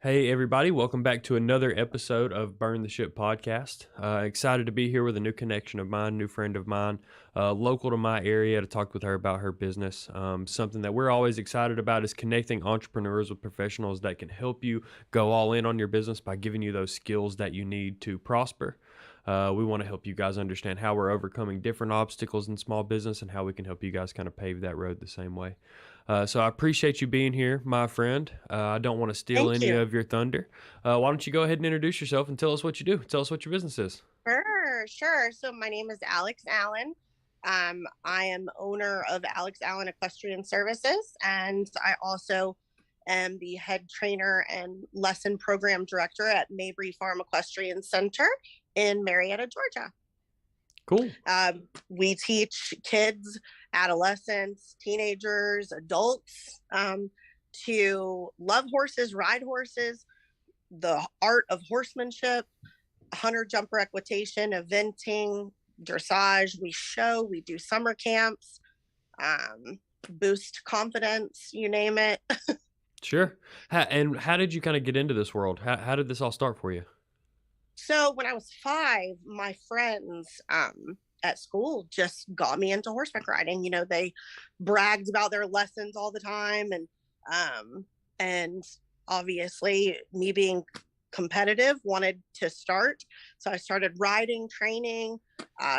Hey, everybody, welcome back to another episode of Burn the Ship podcast. Excited to be here with a new connection of mine, new friend of mine, local to my area to talk with her about her business. Something that we're always excited about is connecting entrepreneurs with professionals that can help you go all in on your business by giving you those skills that you need to prosper. We want to help you guys understand how we're overcoming different obstacles in small business and how we can help you guys kind of pave that road the same way. So I appreciate you being here, my friend. I don't want to steal Thank any you. of your thunder. Why don't you go ahead and introduce yourself and tell us what you do? Tell us what your business is. Sure. So my name is Alex Allen. I am owner of Alex Allen Equestrian Services, and I also am the head trainer and lesson program director at Mabry Farm Equestrian Center in Marietta, Georgia. Cool. We teach kids, adolescents, teenagers, adults to love horses, ride horses, the art of horsemanship, hunter jumper equitation, eventing, dressage. We show, we do summer camps, boost confidence, you name it. Sure. And how did you kind of get into this world? How did this all start for you? So when I was 5, my friends at school just got me into horseback riding. You know, they bragged about their lessons all the time, and obviously me being competitive wanted to start. So I started riding, training,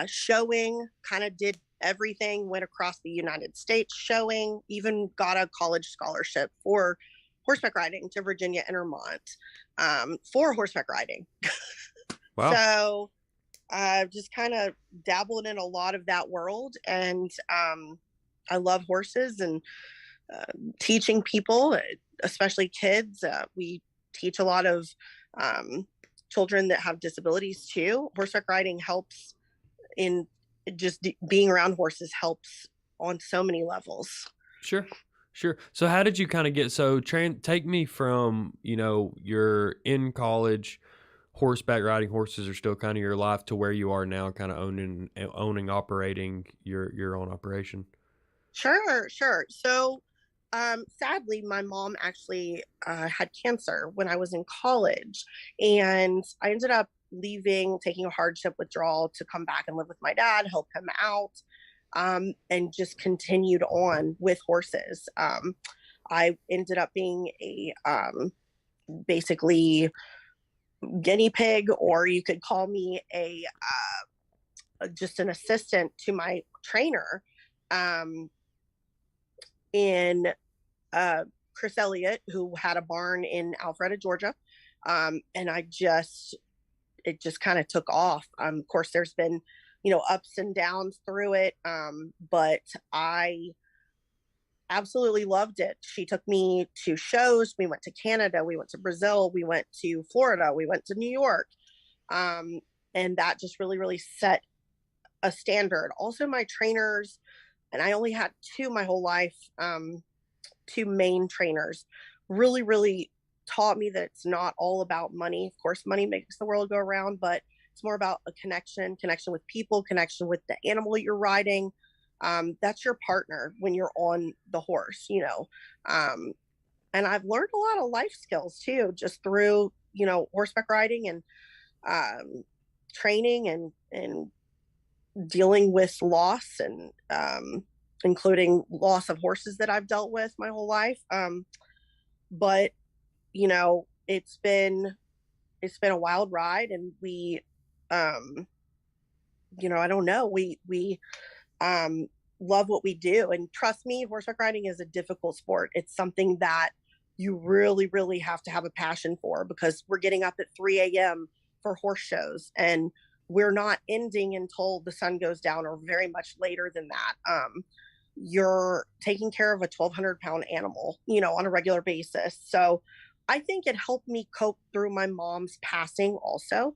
showing, kind of did everything, went across the United States showing, even got a college scholarship for horseback riding to Virginia Intermont for horseback riding. Wow. So I've just kind of dabbled in a lot of that world. And I love horses and teaching people, especially kids. We teach a lot of children that have disabilities too. Horseback riding helps in just being around horses, helps on so many levels. Sure. Sure. So how did you kind of get take me from, you're in college, horseback riding, horses are still kind of your life to where you are now, kind of owning, operating your own operation. Sure. So, sadly, my mom actually had cancer when I was in college, and I ended up leaving, taking a hardship withdrawal to come back and live with my dad, help him out, and just continued on with horses. I ended up being a basically guinea pig, or you could call me a just an assistant to my trainer. Um, in Chris Elliott, who had a barn in Alpharetta, Georgia. And it just kind of took off. Of course, there's been, ups and downs through it. But I absolutely loved it. She took me to shows. We went to Canada. We went to Brazil. We went to Florida. We went to New York. Um, and that just really, really set a standard. Also, my trainers, and I only had 2 my whole life, 2 main trainers, really, really taught me that it's not all about money. Of course, money makes the world go around, but it's more about a connection with people, connection with the animal you're riding. That's your partner when you're on the horse. And I've learned a lot of life skills too, just through, horseback riding and training and dealing with loss and including loss of horses that I've dealt with my whole life. But it's been a wild ride, and we, I don't know, we love what we do, and trust me, horseback riding is a difficult sport. It's something that you really, really have to have a passion for, because we're getting up at 3 a.m. for horse shows, and we're not ending until the sun goes down, or very much later than that. You're taking care of a 1,200-pound animal, on a regular basis. So I think it helped me cope through my mom's passing also.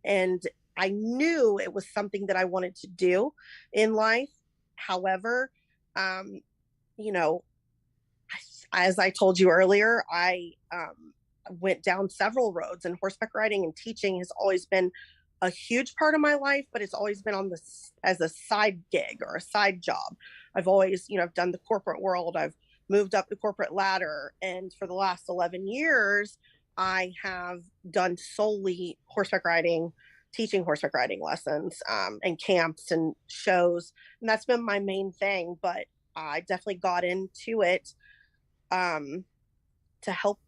And I knew it was something that I wanted to do in life. However, you know, as I told you earlier, I went down several roads, and horseback riding and teaching has always been a huge part of my life, but it's always been on this as a side gig or a side job. I've always, I've done the corporate world. I've moved up the corporate ladder. And for the last 11 years, I have done solely horseback riding, teaching horseback riding lessons, and camps and shows. And that's been my main thing. But I definitely got into it um, to help,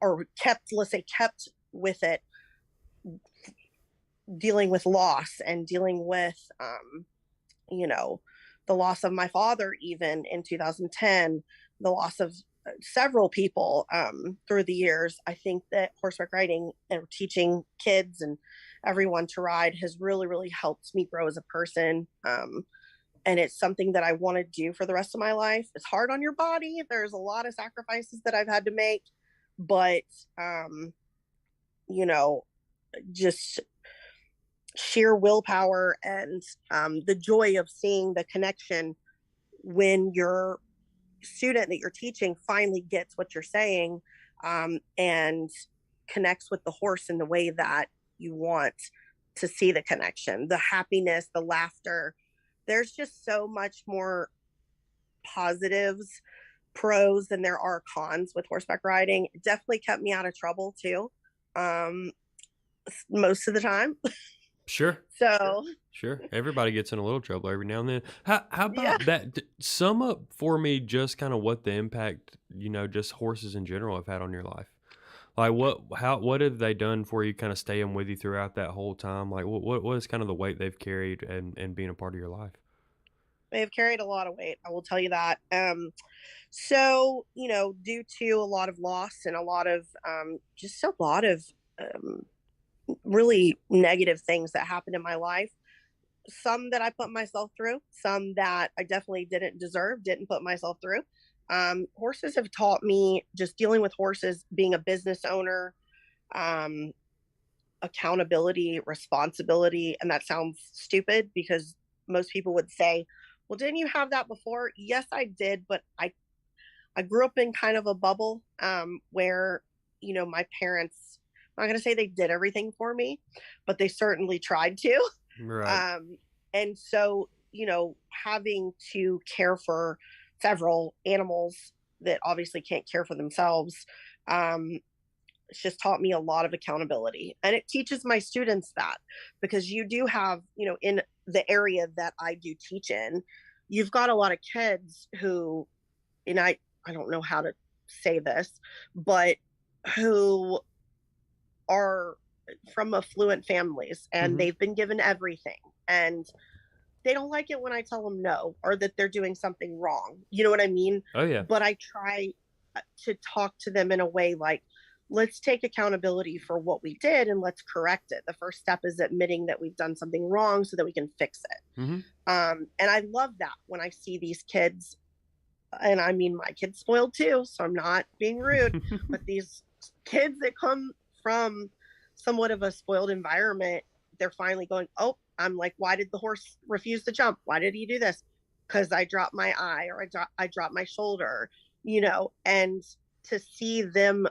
or let's say, kept with it, dealing with loss and dealing with, you know, the loss of my father, even in 2010, the loss of several people through the years. I think that horseback riding and teaching kids and everyone to ride has really, really helped me grow as a person. And it's something that I want to do for the rest of my life. It's hard on your body. There's a lot of sacrifices that I've had to make, but, you know, just sheer willpower and the joy of seeing the connection when your student that you're teaching finally gets what you're saying, and connects with the horse in the way that you want to see the connection, the happiness, the laughter. There's just so much more positives, pros than there are cons with horseback riding. It definitely kept me out of trouble too, most of the time. Sure. So Sure. Everybody gets in a little trouble every now and then. How yeah. about that? Sum up for me just kind of what the impact, just horses in general have had on your life. Like what have they done for you, kind of staying with you throughout that whole time? Like what is kind of the weight they've carried and being a part of your life? They've carried a lot of weight, I will tell you that. So, due to a lot of loss and a lot of, just a lot of um, really negative things that happened in my life, some that I put myself through, some that I definitely didn't deserve, didn't put myself through. Horses have taught me, just dealing with horses, being a business owner, um, accountability, responsibility. And that sounds stupid because most people would say, well, didn't you have that before? Yes, I did. But I grew up in kind of a bubble, where, my parents, I'm not going to say they did everything for me, but they certainly tried to. Right. And so, having to care for several animals that obviously can't care for themselves, it's just taught me a lot of accountability. And it teaches my students that, because you do have, in the area that I do teach in, you've got a lot of kids who, and I don't know how to say this, but who are from affluent families and Hmm. they've been given everything. And they don't like it when I tell them no, or that they're doing something wrong. You know what I mean? Oh yeah. But I try to talk to them in a way like, let's take accountability for what we did and let's correct it. The first step is admitting that we've done something wrong so that we can fix it. Hmm. And I love that when I see these kids, and I mean, my kid's spoiled too, so I'm not being rude, but these kids that come from somewhat of a spoiled environment, they're finally going, oh, I'm like, why did the horse refuse to jump? Why did he do this? Because I dropped my eye, or I dropped my shoulder, and to see them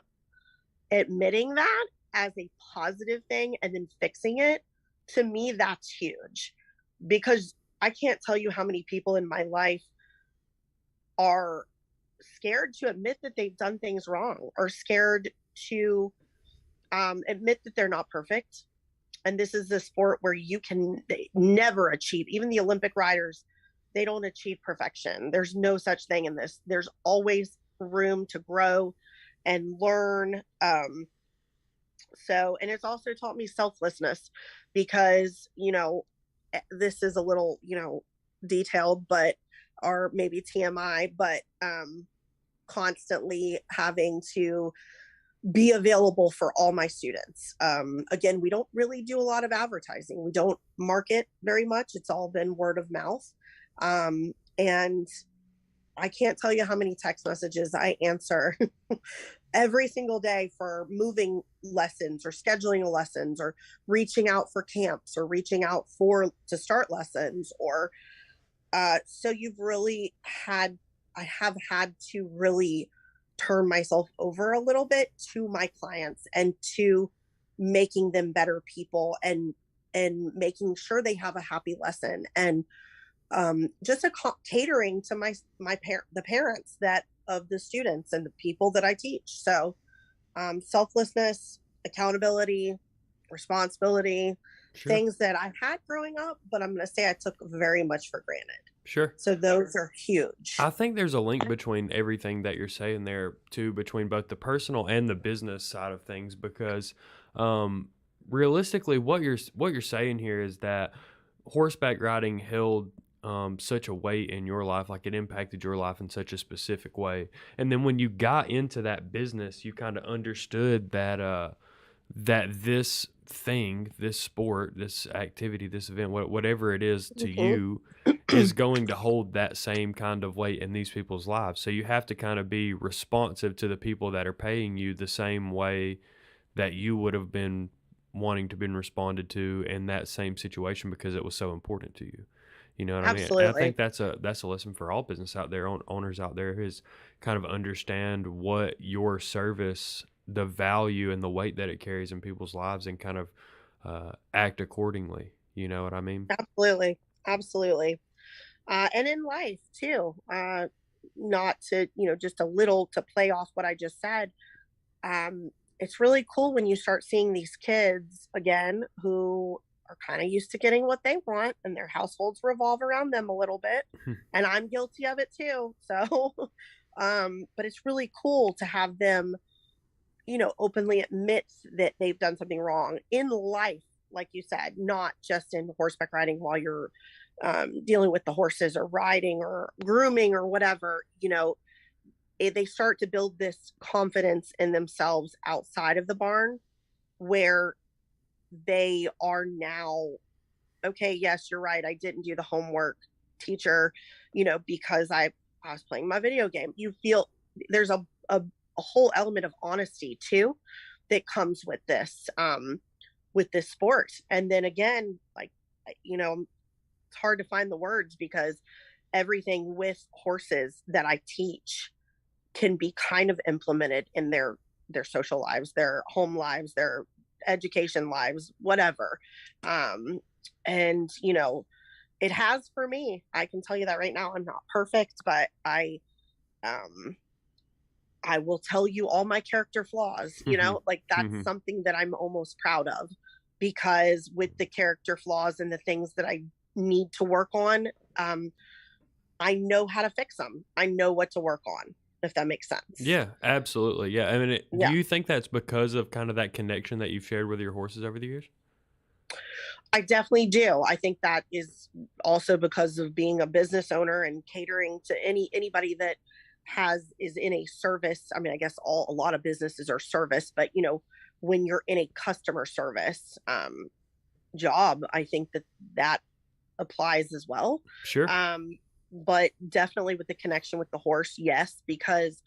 admitting that as a positive thing and then fixing it, to me, that's huge. Because I can't tell you how many people in my life are scared to admit that they've done things wrong, or scared to admit that they're not perfect. And this is the sport where you can never achieve, even the Olympic riders, they don't achieve perfection. There's no such thing in this. There's always room to grow and learn. And it's also taught me selflessness, because, this is a little, detailed, but, or maybe TMI, but constantly having to be available for all my students. Again, we don't really do a lot of advertising. We don't market very much. It's all been word of mouth. And I can't tell you how many text messages I answer every single day for moving lessons or scheduling lessons or reaching out for camps or reaching out to start lessons, or so I have had to really turn myself over a little bit to my clients and to making them better people, and making sure they have a happy lesson, and just catering to the parents that of the students and the people that I teach. So selflessness, accountability, responsibility, Sure. things that I had growing up, but I'm going to say I took very much for granted. Sure. So those are huge. I think there's a link between everything that you're saying there too, between both the personal and the business side of things, because um, realistically, what you're saying here is that horseback riding held such a weight in your life, like it impacted your life in such a specific way, and then when you got into that business, you kind of understood that this thing, this sport, this activity, this event, whatever it is to Mhm. you, is going to hold that same kind of weight in these people's lives. So you have to kind of be responsive to the people that are paying you the same way that you would have been wanting to been responded to in that same situation because it was so important to you. You know what I mean? And I Absolutely. think that's a lesson for all business out there, owners out there, is kind of understand what your service, the value and the weight that it carries in people's lives, and kind of act accordingly. You know what I mean? Absolutely. Absolutely. And in life too. Not to, just a little to play off what I just said. It's really cool when you start seeing these kids again who are kind of used to getting what they want and their households revolve around them a little bit. And I'm guilty of it too. So, but it's really cool to have them, openly admit that they've done something wrong in life, like you said, not just in horseback riding while you're dealing with the horses or riding or grooming or whatever. They start to build this confidence in themselves outside of the barn where they are now, okay, yes, you're right. I didn't do the homework, teacher, because I was playing my video game. You feel there's a whole element of honesty too that comes with this sport. And then again, like, it's hard to find the words because everything with horses that I teach can be kind of implemented in their social lives, their home lives, their education lives, whatever. Um, and it has for me. I can tell you that right now. I'm not perfect, but um, I will tell you all my character flaws. Like that's Mhm. something that I'm almost proud of because with the character flaws and the things that I need to work on, um, I know how to fix them. I know what to work on, if that makes sense. Yeah, absolutely. Yeah. I mean, do Yeah, you think that's because of kind of that connection that you've shared with your horses over the years? I definitely do. I think that is also because of being a business owner and catering to anybody that is in a service. I mean, I guess a lot of businesses are service, but when you're in a customer service job, I think that applies as well. Sure. Um, but definitely with the connection with the horse, yes, because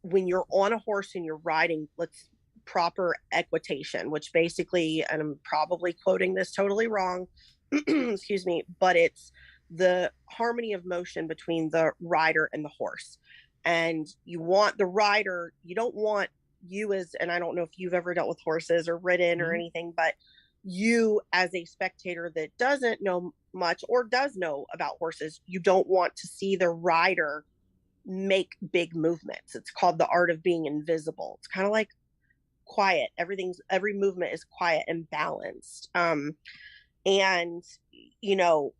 when you're on a horse and you're riding, let's proper equitation, which basically, and I'm probably quoting this totally wrong, excuse me, but it's the harmony of motion between the rider and the horse. And you want the rider, you don't want you as, and I don't know if you've ever dealt with horses or ridden or Mhm. anything, but you as a spectator that doesn't know much or does know about horses, you don't want to see the rider make big movements. It's called the art of being invisible. It's kind of like quiet. Every movement is quiet and balanced. And you know,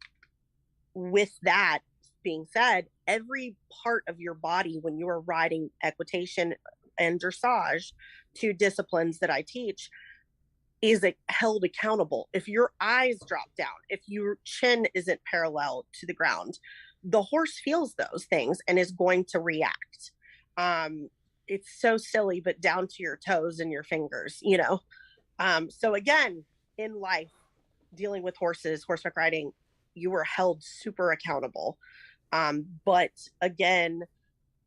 with that being said, every part of your body when you are riding equitation and dressage, two disciplines that I teach, is held accountable. If your eyes drop down, if your chin isn't parallel to the ground, the horse feels those things and is going to react. Um, it's so silly, but down to your toes and your fingers. So again, in life, dealing with horses, horseback riding, you were held super accountable. But again,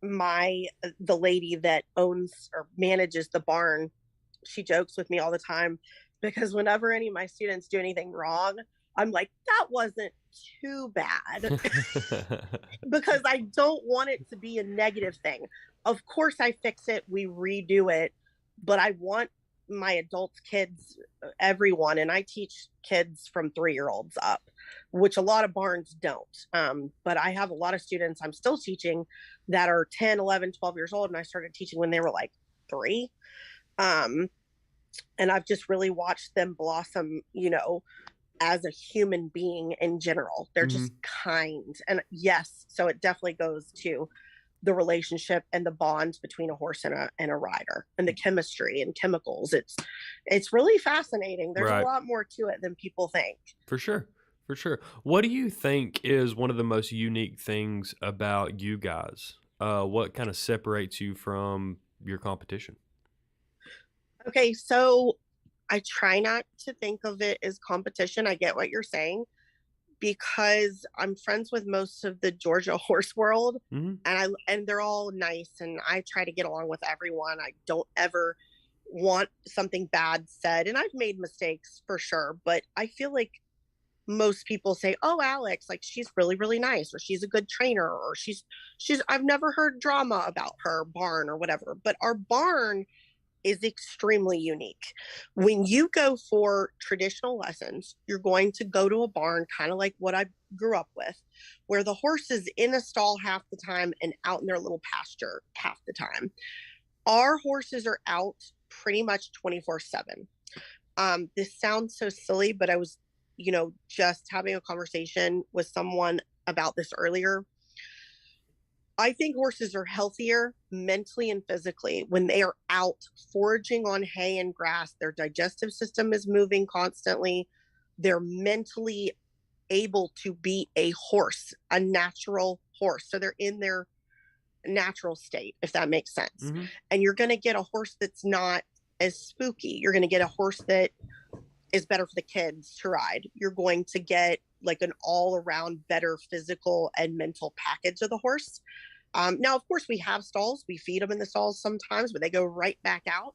the lady that owns or manages the barn, she jokes with me all the time because whenever any of my students do anything wrong, I'm like, that wasn't too bad because I don't want it to be a negative thing. Of course, I fix it, we redo it, but I want my adults, kids, everyone, and I teach kids from 3-year-olds up. which a lot of barns don't. But I have a lot of students I'm still teaching that are 10, 11, 12 years old. And I started teaching when they were like 3. Um, and I've just really watched them blossom, as a human being in general. They're just Mhm. kind. And yes, so it definitely goes to the relationship and the bonds between a horse and a rider and the chemistry and chemicals. It's really fascinating. There's a Right. lot more to it than people think. For sure. For sure. What do you think is one of the most unique things about you guys? What kind of separates you from your competition? Okay, so I try not to think of it as competition. I get what you're saying because I'm friends with most of the Georgia horse world, Mhm. and they're all nice, and I try to get along with everyone. I don't ever want something bad said, and I've made mistakes for sure, but I feel like most people say, "Oh, Alex, like she's really really nice, or she's a good trainer, or she's I've never heard drama about her barn or whatever." But our barn is extremely unique. When you go for traditional lessons, you're going to go to a barn, kind of like what I grew up with, where the horse is in a stall half the time and out in their little pasture half the time. Our horses are out pretty much 24/7. This sounds so silly, but I was, just having a conversation with someone about this earlier. I think horses are healthier mentally and physically when they are out foraging on hay and grass. Their digestive system is moving constantly. They're mentally able to be a horse, a natural horse. So they're in their natural state, if that makes sense. Mhm. And you're going to get a horse that's not as spooky. You're going to get a horse that is better for the kids to ride. You're going to get like an all around better physical and mental package of the horse. Now, of course, we have stalls. We feed them in the stalls sometimes, but they go right back out.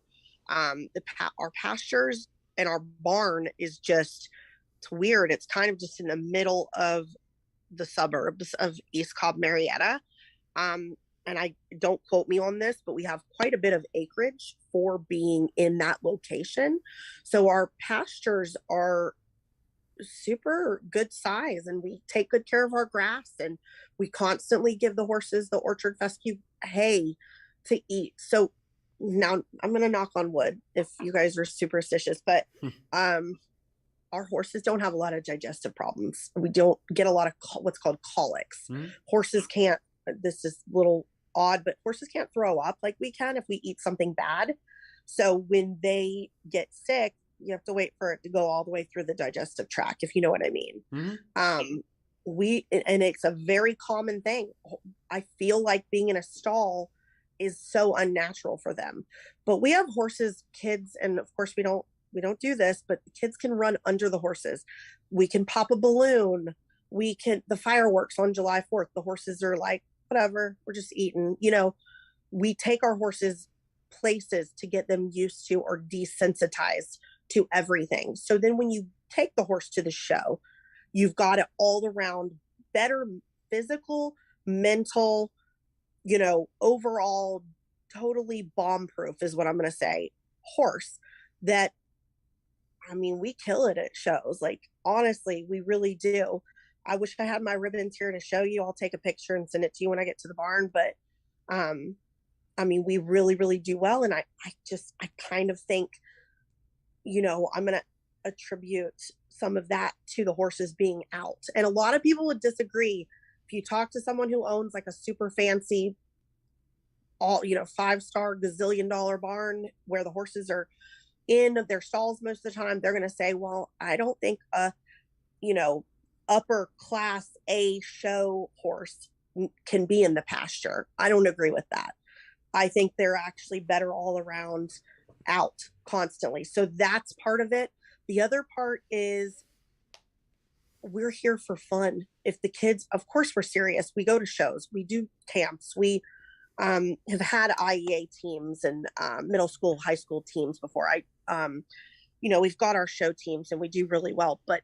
Our pastures and our barn is just, it's weird. It's kind of just in the middle of the suburbs of East Cobb, Marietta. Um, and I don't quote me on this, but we have quite a bit of acreage for being in that location. So our pastures are super good size, and we take good care of our grass, and we constantly give the horses the orchard fescue hay to eat. So now I'm going to knock on wood if you guys are superstitious, but um our horses don't have a lot of digestive problems. We don't get a lot of what's called colics. Mhm. Horses can't, this is a little odd, but horses can't throw up like we can if we eat something bad. So when they get sick, you have to wait for it to go all the way through the digestive tract, if you know what I mean. Mhm. Um, and it's a very common thing. I feel like being in a stall is so unnatural for them. But we have horses, kids, and of course we don't do this, but the kids can run under the horses. We can pop a balloon. We can the fireworks on July 4th. The horses are like, whatever, we're just eating. We take our horses places to get them used to or desensitized to everything. So then when you take the horse to the show, you've got it all around better physical, mental, overall totally bomb proof is what I'm going to say. Horse that, I mean, we kill it at shows. Like, honestly, we really do. I wish I had my ribbons here to show you. I'll take a picture and send it to you when I get to the barn. But um, I mean, we really, really do well. And I kind of think, I'm going to attribute some of that to the horses being out. And a lot of people would disagree. If you talk to someone who owns like a super fancy, all, 5-star gazillion dollar barn where the horses are in their stalls most of the time, they're going to say, well, I don't think a, you know, upper class A show horse can be in the pasture. I don't agree with that. I think they're actually better all around out constantly. So that's part of it. The other part is we're here for fun. If the kids, of course, we're serious. We go to shows, we do camps, we have had IEA teams and middle school, high school teams before. We've got our show teams and we do really well, but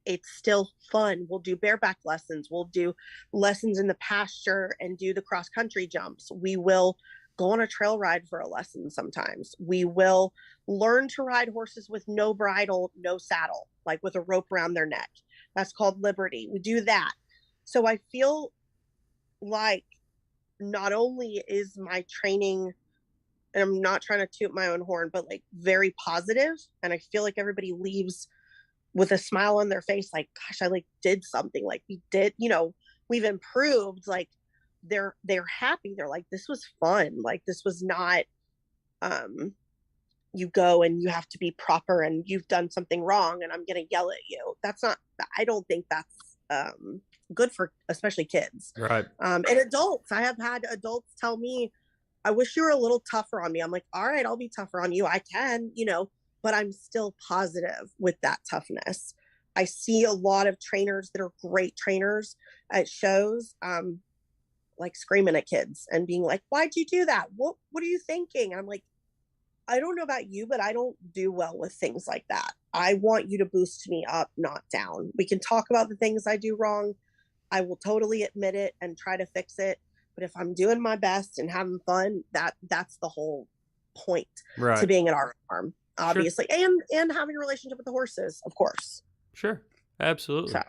it's still fun. We'll do bareback lessons. We'll do lessons in the pasture and do the cross country jumps. We will go on a trail ride for a lesson sometimes. We will learn to ride horses with no bridle, no saddle, like with a rope around their neck. That's called liberty. We do that. So I feel like not only is my training, and I'm not trying to toot my own horn, but like very positive, and I feel like everybody leaves with a smile on their face, like, gosh, I like did something, like we did, we've improved. Like they're happy. They're like, this was fun. Like this was not um you go and you have to be proper and you've done something wrong and I'm gonna yell at you. That's not, I don't think that's good for especially kids. Right. And adults. I have had adults tell me, I wish you were a little tougher on me. I'm like, all right, I'll be tougher on you. I can, but I'm still positive with that toughness. I see a lot of trainers that are great trainers at shows, like screaming at kids and being like, why'd you do that? What are you thinking? I'm like, I don't know about you, but I don't do well with things like that. I want you to boost me up, not down. We can talk about the things I do wrong. I will totally admit it and try to fix it. But if I'm doing my best and having fun, that's the whole point to Right. being an art farm, Sure. obviously, and having a relationship with the horses, of course. Sure. Absolutely. So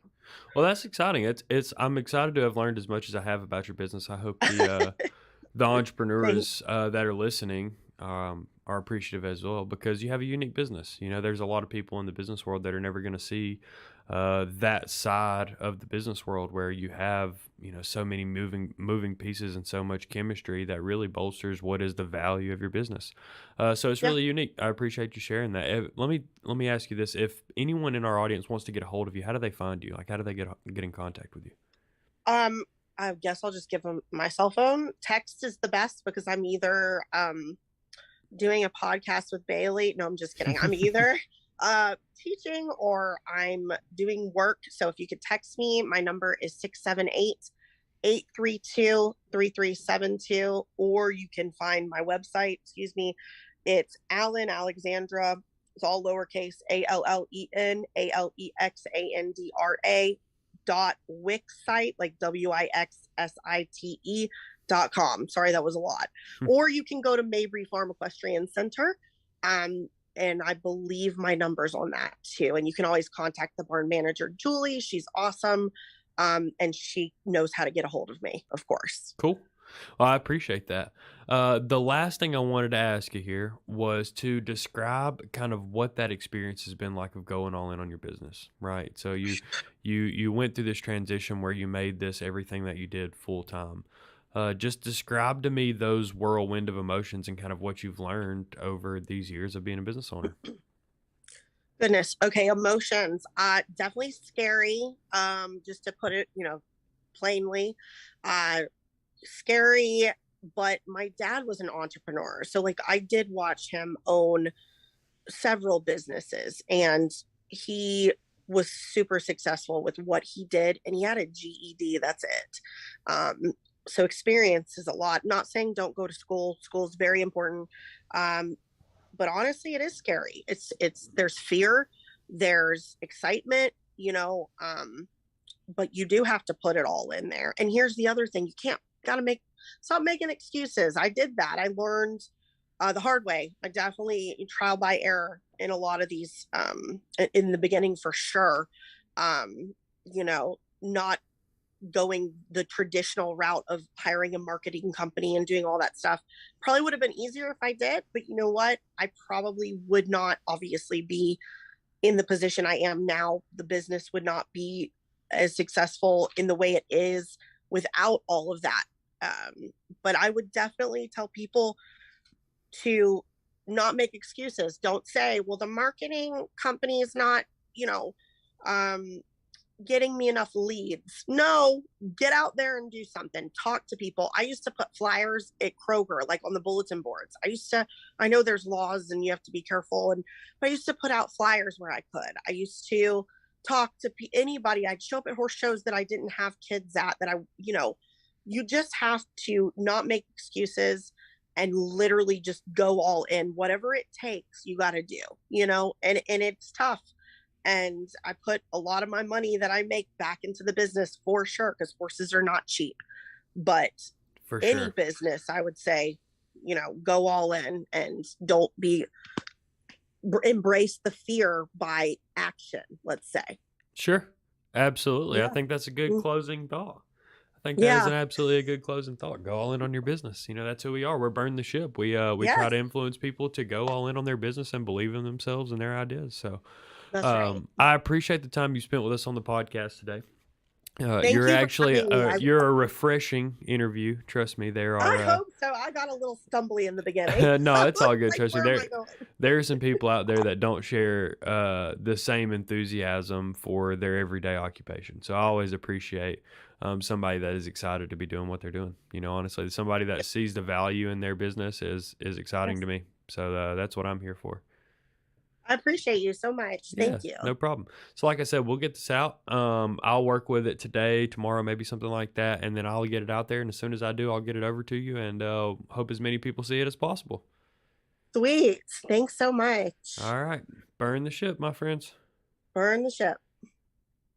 Well, that's exciting. It's I'm excited to have learned as much as I have about your business. I hope the thank entrepreneurs that are listening are appreciative as well because you have a unique business. There's a lot of people in the business world that are never going to see that side of the business world where you have so many moving pieces and so much chemistry that really bolsters what is the value of your business. So it's yeah. really unique. I appreciate you sharing that. Let me ask you this: if anyone in our audience wants to get a hold of you, how do they find you? Like, how do they get in contact with you? Um, I guess I'll just give them my cell phone. Text is the best because I'm either doing a podcast with Bailey. No, I'm just kidding. I'm either teaching or I'm doing work. So if you could text me, my number is 678-832-3372, or you can find my website, excuse me. It's Alan Alexandra. It's all lowercase, ALLENALEXANDRA .wixsite, like WIXSITE.com. Sorry, that was a lot. Or you can go to Mabry Farm Equestrian Center. And I believe my number's on that too. And you can always contact the barn manager, Julie. She's awesome. And she knows how to get a hold of me, of course. Cool. Well, I appreciate that. The last thing I wanted to ask you here was to describe kind of what that experience has been like of going all in on your business, right? So you went through this transition where you made this everything that you did full time. Just describe to me those whirlwind of emotions and kind of what you've learned over these years of being a business owner. Goodness. Okay, emotions. Definitely scary. Just to put it, plainly. Scary, but my dad was an entrepreneur. So like I did watch him own several businesses and he was super successful with what he did and he had a GED. That's it. So experience is a lot. Not saying don't go to school. School is very important. Um, but honestly, it is scary. There's fear, there's excitement, but you do have to put it all in there. And here's the other thing: you can't gotta stop making excuses. I did that. I learned the hard way. I definitely trial by error in a lot of these in the beginning for sure. Not going the traditional route of hiring a marketing company and doing all that stuff. Probably would have been easier if I did, but you know what? I probably would not obviously be in the position I am now. The business would not be as successful in the way it is without all of that. But I would definitely tell people to not make excuses. Don't say, well, the marketing company is not, getting me enough leads. No, get out there and do something. Talk to people. I used to put flyers at Kroger, like on the bulletin boards. I know there's laws and you have to be careful. But I used to put out flyers where I could. I used to talk to anybody. I'd show up at horse shows that I didn't have kids at you just have to not make excuses and literally just go all in. Whatever it takes, you got to do, and it's tough. And I put a lot of my money that I make back into the business for sure, because horses are not cheap. But For any sure. business, I would say, go all in and don't embrace the fear by action, let's say. Sure. Absolutely. I Yeah. think that's a good Mm. closing thought. I think that is Yeah. an absolutely a good closing thought. Go all in on your business. You know, that's who we are. We're burn the ship. We try Yes, to influence people to go all in on their business and believe in themselves and their ideas. So, that's right. I appreciate the time you spent with us on the podcast today. Thank you for having me. You're a refreshing interview. Trust me, there I are hope so. I got a little stumbly in the beginning. no, So it's all it's good. like, Trust me. where am I going? There are some people out there that don't share the same enthusiasm for their everyday occupation. So I always appreciate somebody that is excited to be doing what they're doing. You know, honestly, somebody that Yep. sees the value in their business is exciting Yes. to me. So that's what I'm here for. I appreciate you so much. Yeah, Thank you. no problem. So like I said, we'll get this out. I'll work with it today, tomorrow, maybe something like that, and then I'll get it out there. And as soon as I do, I'll get it over to you, and hope as many people see it as possible. Sweet. Thanks so much. All right, burn the ship, my friends. Burn the ship.